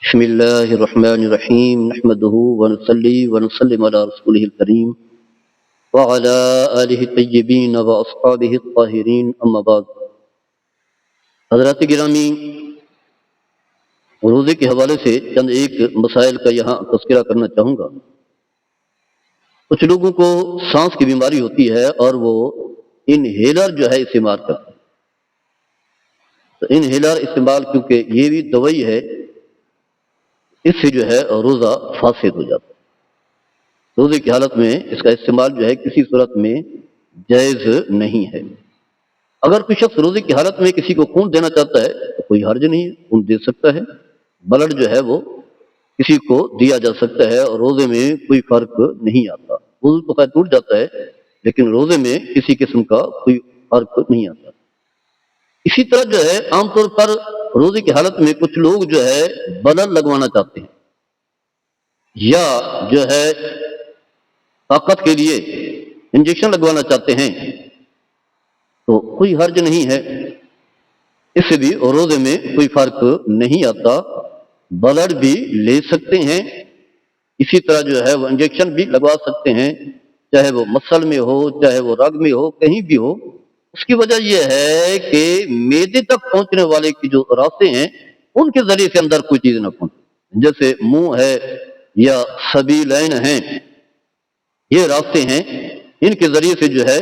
بسم الله الرحمن الرحيم نحمده ونصلي ونسلم على رسوله الكريم وعلى آله الطيبين وأصحابه الطاهرين أما بعد. حضرات گرامی، روزے کے حوالے سے چند ایک مسائل کا یہاں تذکرہ کرنا چاہوں گا. کچھ لوگوں کو سانس کی بیماری ہوتی ہے اور وہ انہیلر جو ہے استعمال کرتے ہیں. تو انہیلر استعمال کیونکہ یہ بھی دوائی ہے، اس سے جو ہے روزہ فاسد ہو جاتا ہے. روزے کی حالت میں اس کا استعمال جو ہے کسی صورت میں جائز نہیں ہے. اگر کوئی شخص روزے کی حالت میں کسی کو خون دینا چاہتا ہے تو کوئی حرج نہیں ہے، خون دے سکتا ہے. بلڈ جو ہے وہ کسی کو دیا جا سکتا ہے اور روزے میں کوئی فرق نہیں آتا. وضو تو خیر ٹوٹ جاتا ہے لیکن روزے میں کسی قسم کا کوئی فرق نہیں آتا. اسی طرح جو ہے عام طور پر روزے کی حالت میں کچھ لوگ جو ہے بدن لگوانا چاہتے ہیں یا جو ہے طاقت کے لیے انجیکشن لگوانا چاہتے ہیں، تو کوئی حرج نہیں ہے. اس سے بھی روزے میں کوئی فرق نہیں آتا. بلڈ بھی لے سکتے ہیں، اسی طرح جو ہے وہ انجیکشن بھی لگوا سکتے ہیں، چاہے وہ مسل میں ہو چاہے وہ رگ میں ہو، کہیں بھی ہو. اس کی وجہ یہ ہے کہ معدے تک پہنچنے والے کی جو راستے ہیں ان کے ذریعے سے اندر کوئی چیز نہ پہنچے. جیسے منہ ہے یا سبیلین ہیں، یہ راستے ہیں، ان کے ذریعے سے جو ہے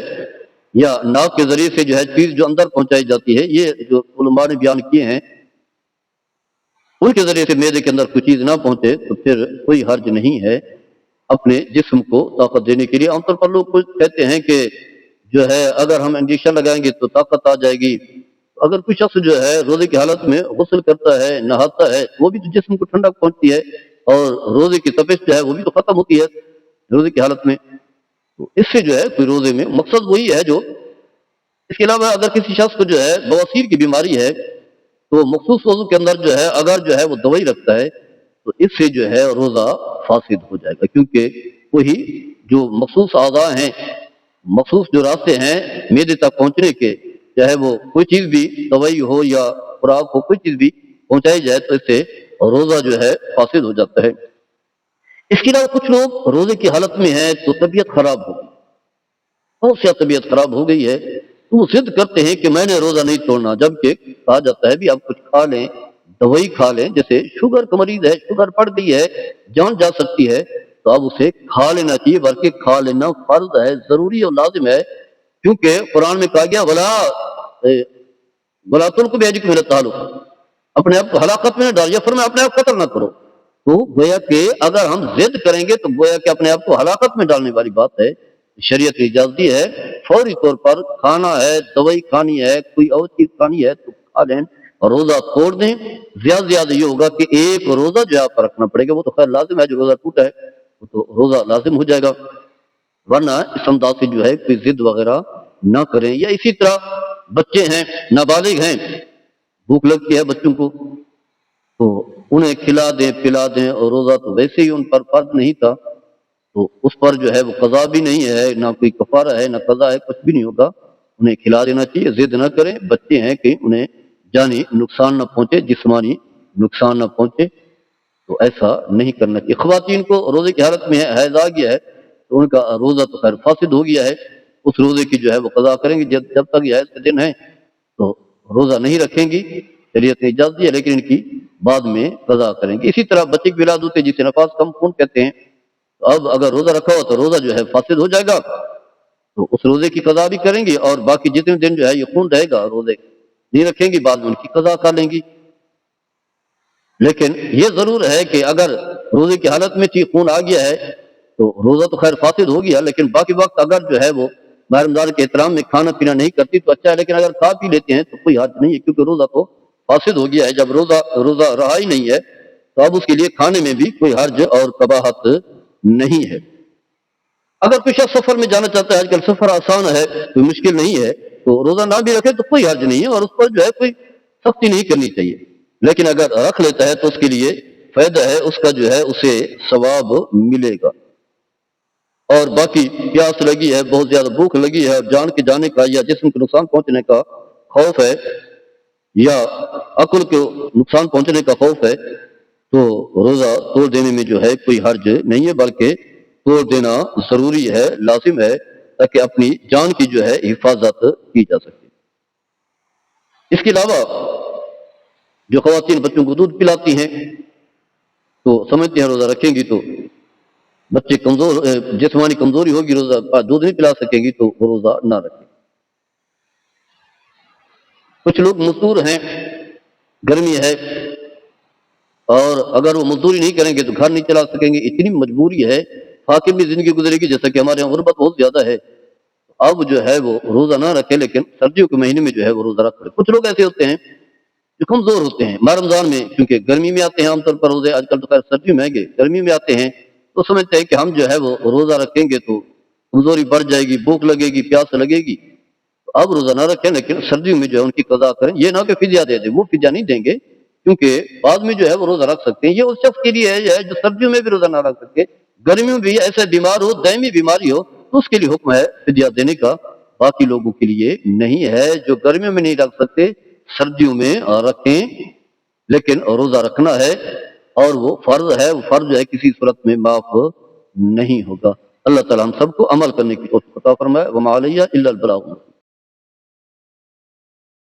یا ناک کے ذریعے سے جو ہے چیز جو اندر پہنچائی جاتی ہے، یہ جو علماء نے بیان کیے ہیں، ان کے ذریعے سے معدے کے اندر کوئی چیز نہ پہنچے تو پھر کوئی حرج نہیں ہے اپنے جسم کو طاقت دینے کے لیے. عام طور پر لوگ کچھ کہتے ہیں کہ جو ہے اگر ہم انجیکشن لگائیں گے تو طاقت آ جائے گی. اگر کوئی شخص جو ہے روزے کی حالت میں غسل کرتا ہے، نہاتا ہے، وہ بھی تو جسم کو ٹھنڈک پہنچتی ہے اور روزے کی تپش جو ہے وہ بھی تو ختم ہوتی ہے روزے کی حالت میں. تو اس سے جو ہے کوئی روزے میں مقصد وہی ہے جو. اس کے علاوہ اگر کسی شخص کو جو ہے بواسیر کی بیماری ہے تو مخصوص وضو کے اندر جو ہے اگر جو ہے وہ دوائی رکھتا ہے تو اس سے جو ہے روزہ فاسد ہو جائے گا، کیونکہ وہی جو مخصوص اعضاء ہیں، مخصوص جو راستے ہیں معدے تک پہنچنے کے، چاہے وہ کوئی چیز بھی دوائی ہو یا خوراک ہو، کوئی چیز بھی پہنچائی جائے تو اس سے روزہ جو ہے فاسد ہو جاتا ہے. اس کے علاوہ کچھ لوگ روزے کی حالت میں ہیں تو طبیعت خراب ہو گئی، بہت سی طبیعت خراب ہو گئی ہے، تو وہ ضد کرتے ہیں کہ میں نے روزہ نہیں توڑنا، جبکہ کہا جاتا ہے بھی آپ کچھ کھا لیں، دوائی کھا لیں. جیسے شوگر کا مریض ہے، شوگر بڑھ گئی ہے، جان جا سکتی ہے، تو اب اسے کھا لینا چاہیے، بلکہ کھا لینا فرض ہے، ضروری اور لازم ہے. کیونکہ قرآن میں کہا گیا ولا تلقوا بأيديكم إلى التهلكة، اپنے آپ کو ہلاکت میں نہ ڈالیے، فرمایا اپنے آپ قتل نہ کرو. تو گویا کہ اگر ہم ضد کریں گے تو گویا کہ اپنے آپ کو ہلاکت میں ڈالنے والی بات ہے. شریعت نے اجازت دی ہے فوری طور پر کھانا ہے، دوائی کھانی ہے، کوئی اور چیز کھانی ہے تو کھا لیں اور روزہ توڑ دیں. زیادہ زیادہ یہ ہوگا کہ ایک روزہ جو آپ پر رکھنا پڑے گا، وہ تو خیر لازم ہے، جو روزہ ٹوٹا ہے وہ تو روزہ لازم ہو جائے گا. ورنہ اس انداز سے جو ہے کوئی ضد وغیرہ نہ کریں. یا اسی طرح بچے ہیں، نابالغ ہیں، بھوک لگتی ہے بچوں کو تو انہیں کھلا دیں پلا دیں، اور روزہ تو ویسے ہی ان پر فرض نہیں تھا تو اس پر جو ہے وہ قضا بھی نہیں ہے، نہ کوئی کفارہ ہے نہ قضا ہے، کچھ بھی نہیں ہوگا. انہیں کھلا دینا چاہیے، ضد نہ کریں. بچے ہیں کہ انہیں جانی نقصان نہ پہنچے، جسمانی نقصان نہ پہنچے، تو ایسا نہیں کرنا چاہیے. خواتین کو روزے کی حالت میں حیض آ گیا ہے تو ان کا روزہ تو خیر فاسد ہو گیا ہے، اس روزے کی جو ہے وہ قضا کریں گی. جب تک یہ حیض کے دن ہیں تو روزہ نہیں رکھیں گی، شریعت نے اجازت دی ہے، لیکن ان کی بعد میں قضا کریں گے. اسی طرح بچے کی ولادت ہوتی ہے جسے نفاس کم خون کہتے ہیں، تو اب اگر روزہ رکھا ہو تو روزہ جو ہے فاسد ہو جائے گا، تو اس روزے کی قضا بھی کریں گی اور باقی جتنے دن جو ہے یہ خون رہے گا روزے نہیں رکھیں گی، بعد میں ان کی قضا کر لیں گی. لیکن یہ ضرور ہے کہ اگر روزے کی حالت میں خون آ گیا ہے تو روزہ تو خیر فاسد ہو گیا، لیکن باقی وقت اگر جو ہے وہ ماہ رمضان کے احترام میں کھانا پینا نہیں کرتی تو اچھا ہے. لیکن اگر کھا پی لیتے ہیں تو کوئی حرج نہیں ہے، کیونکہ روزہ تو فاسد ہو گیا ہے. جب روزہ رہا ہی نہیں ہے تو اب اس کے لیے کھانے میں بھی کوئی حرج اور قباحت نہیں ہے. اگر کوئی شخص سفر میں جانا چاہتا ہے، آج کل سفر آسان ہے، کوئی مشکل نہیں ہے، تو روزہ نہ بھی رکھے تو کوئی حرج نہیں ہے اور اس پر جو ہے کوئی سختی نہیں کرنی چاہیے. لیکن اگر رکھ لیتا ہے تو اس کے لیے فائدہ ہے، اس کا جو ہے اسے ثواب ملے گا. اور باقی پیاس لگی ہے، بہت زیادہ بھوک لگی ہے اور جان کے جانے کا یا جسم کو نقصان پہنچنے کا خوف ہے یا عقل کو نقصان پہنچنے کا خوف ہے، تو روزہ توڑ دینے میں جو ہے کوئی حرج نہیں ہے، بلکہ توڑ دینا ضروری ہے، لازم ہے، تاکہ اپنی جان کی جو ہے حفاظت کی جا سکے۔ اس کے علاوہ جو خواتین بچوں کو دودھ پلاتی ہیں تو سمجھتے ہیں روزہ رکھیں گی تو بچے کمزور، جسمانی کمزوری ہوگی، روزہ دودھ نہیں پلا سکیں گی تو وہ روزہ نہ رکھیں۔ کچھ لوگ مزدور ہیں، گرمی ہے، اور اگر وہ مزدوری نہیں کریں گے تو گھر نہیں چلا سکیں گے، اتنی مجبوری ہے، فاقے میں زندگی گزرے گی، جیسا کہ ہمارے یہاں غربت بہت زیادہ ہے، اب جو ہے وہ روزہ نہ رکھے، لیکن سردیوں کے مہینے میں جو ہے وہ روزہ رکھ لے۔ کچھ لوگ ایسے ہوتے ہیں جو کمزور ہوتے ہیں، ماہ رمضان میں کیونکہ گرمی میں آتے ہیں عام طور پر روزے، آج کل تو خیر سردیوں میں گئے، گرمی میں آتے ہیں تو سمجھتے ہیں کہ ہم جو ہے وہ روزہ رکھیں گے تو کمزوری بڑھ جائے گی، بھوک لگے گی، پیاس لگے گی، تو اب روزہ نہ رکھیں، لیکن سردیوں میں جو ہے ان کی قضا کریں۔ یہ نہ کہ فدیہ دے دیں، وہ فدیہ نہیں دیں گے، کیونکہ بعد میں جو ہے وہ روزہ رکھ سکتے ہیں۔ یہ اس شخص کے لیے ہے جو سردیوں میں بھی روزہ نہ رکھ سکے، گرمیوں میں بھی ایسے بیمار ہو، دائمی بیماری ہو، تو اس کے لیے حکم ہے فدیہ دینے کا، باقی لوگوں کے لیے نہیں ہے۔ جو گرمیوں میں نہیں رکھ سکتے سردیوں میں رکھیں، لیکن روزہ رکھنا ہے اور وہ فرض ہے، وہ فرض جو ہے کسی صورت میں معاف نہیں ہوگا۔ اللہ تعالیٰ ہم سب کو عمل کرنے کی توفیق عطا فرمائے۔ وما علیہ الا البلاغ۔